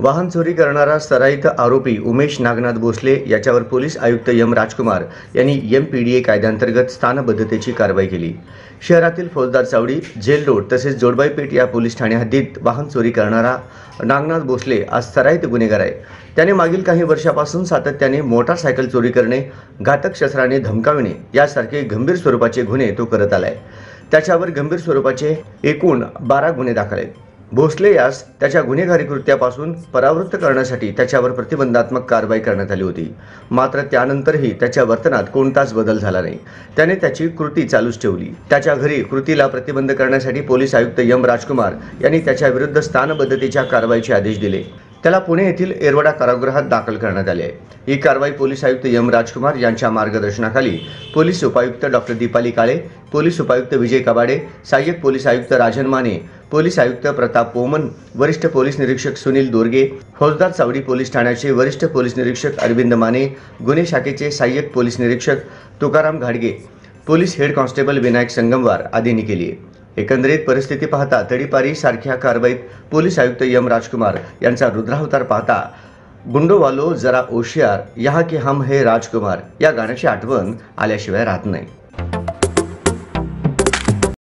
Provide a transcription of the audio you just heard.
वाहन चोरी करणारा सराईत आरोपी उमेश नागनाथ भोसले याच्यावर पोलीस आयुक्त एम राजकुमार यांनी एमपीडीए कायद्याअंतर्गत स्थानबद्धतेची कारवाई केली। शहरातील फौजदार चावडी, जेल रोड तसेच जोडबाई पेठ या पोलीस ठाणे हद्दीत वाहन चोरी करणारा नागनाथ भोसले आज सराईत गुन्हेगार आहे। त्याने मागील काही वर्षापासून सातत्याने मोटारसायकल चोरी करणे, घातक शस्त्राने धमकावणे यासारखे गंभीर स्वरूपाचे गुन्हे तो करत आलाय। त्याच्यावर गंभीर स्वरूपाचे एकूण 12 गुन्हे दाखल आहेत। भोसले यास त्याच्या गुन्हेगारी कृत्यापासून परावृत्त करण्यासाठी त्याच्यावर प्रतिबंधात्मक कारवाई करण्यात आली होती। मात्र त्यानंतरही त्याच्या वर्तनात कोणताच बदल झाला नाही। त्याने त्याची कृती चालूच ठेवली। त्याच्या घरी कृतीला प्रतिबंध करण्यासाठी पोलीस आयुक्त एम राजकुमार यांनी त्याच्या विरुद्ध स्थानबद्धतेच्या कारवाईचे आदेश दिले। त्याला पुणे येथील येरवडा कारागृहात दाखल करण्यात आले आहे। ही कारवाई पोलीस आयुक्त एम राजकुमार यांच्या मार्गदर्शनाखाली पोलीस उपायुक्त डॉक्टर दीपाली काळे, पोलीस उपायुक्त विजय कबाडे, सहाय्यक पोलीस आयुक्त राजन माने, पोलीस आयुक्त प्रताप पोमन, वरिष्ठ पोलीस निरीक्षक सुनील दोरगे, फौजदार चावडी पोलीस ठाण्याचे वरिष्ठ पोलीस निरीक्षक अरविंद माने, गुन्हे शाखेचे सहाय्यक पोलीस निरीक्षक तुकाराम घाडगे, police head constable Vinayak Sangamwar आदींनी केली आहे। एकंदरीत परिस्थिती पाहता तडीपारी सारख्या कारवाईत पोलीस आयुक्त एम राजकुमार यांचा रुद्रावतार पाहता गुंडोवालो जरा होशियार यहाँ के हम है राजकुमार या गाण्याची आठवण आल्याशिवाय राहत नाही।